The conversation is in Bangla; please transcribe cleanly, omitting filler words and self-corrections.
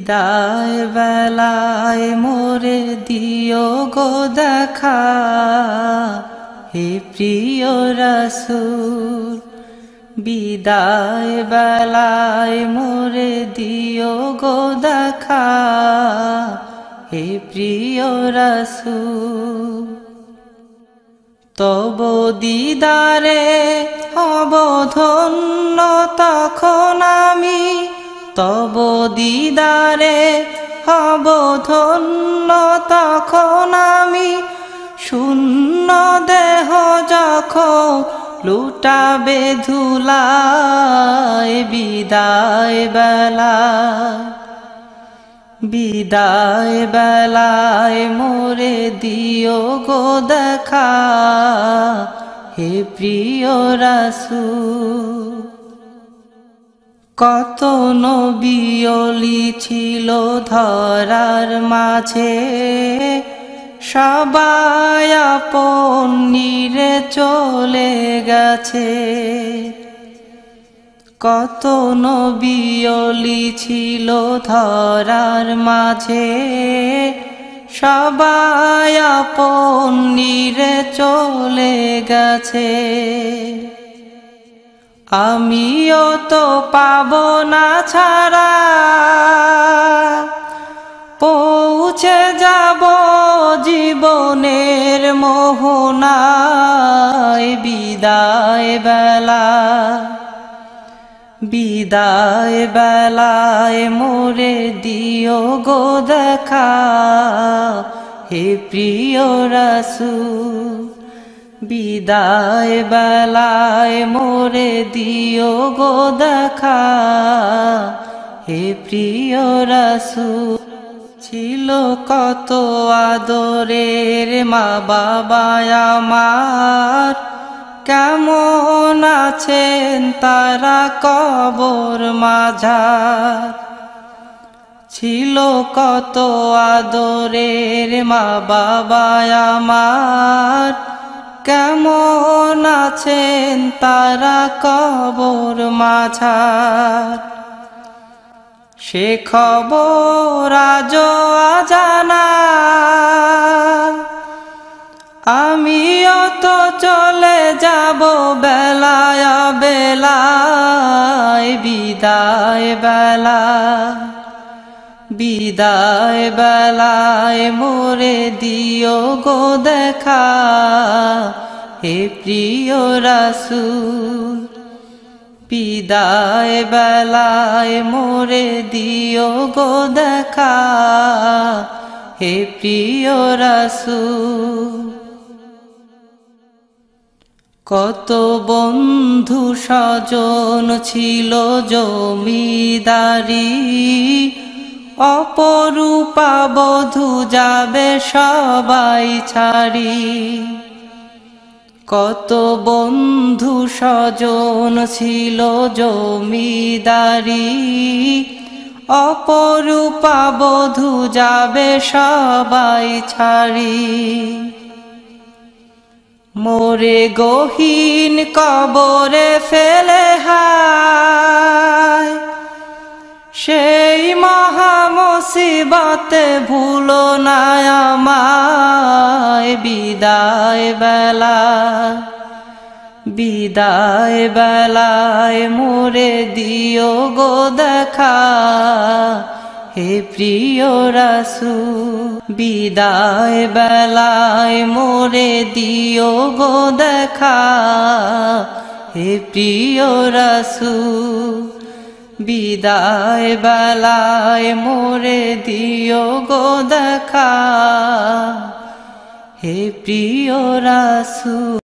বিদায় বেলায় মোরে দিও গো দেখা, হে প্রিয় রাসূল। বিদায় বেলায় মোরে দিও গো দেখা, হে প্রিয় রাসূল। তব দিদারে হব ধন্য তখন আমি, তব দিদারে হব ধন্য তখন আমি। শূন্য দেহ যখন লুটাবে ধুলায়, বিদায় বেলায়, বিদায় বেলায় মোরে দিও গো দেখা, হে প্রিয় রাসূল। কত নবী ওলি ছিল ধরার মাঝে, সবাই আপন নিরে চলে গেছে। কত নবী ওলি ছিল ধরার মাঝে, সবাই আপন নিরে চলে গেছে। আমিও তো পাবো না ছাড়া, পৌঁছে যাব জীবনের মোহনায়। বিদায় বেলায়, বিদায় বেলায় মোরে দিও গো দেখা, হে প্রিয় রাসূল। বিদায় বেলায় মোরে দিও গো দেখা, হে প্রিয় রাসূল। ছিল কত আদরের মা বাবা আমার, কেমন আছেন তারা কবর মাঝার। ছিল কত আদরের মা বাবা আমার, কেমন আছেন তারা কবর মাঝার। সে খবর আজও অজানা, আমিও তো চলে যাব বেলায় বেলায়। বিদায় বেলায়, বিদায় বেলায় মোরে দিও গো দেখা, হে প্রিয় রাসূল। বিদায় বেলায় মোরে দিও গো দেখা, হে প্রিয় রাসূল। কত বন্ধু স্বজন ছিল জমিদারি, অপরূপা বধূ যাবে সবাই ছাড়ি। কত বন্ধু স্বজন ছিল জমিদারি, অপরূপা বধূ যাবে সবাই ছাড়ি। মোরে গহীন কবরে ফেলে হায়, সেই মহা মুসিবতে ভুলো না আমায়। বিদায় বেলায়, বিদায় বেলায় মোরে দিও গো দেখা, হে প্রিয় রাসূল। বিদায় বেলায় মোরে দিও গো দেখা, হে প্রিয় রাসূল। বিদায় বেলায় মোরে দিও গো দেখা, হে প্রিয় রাসূল।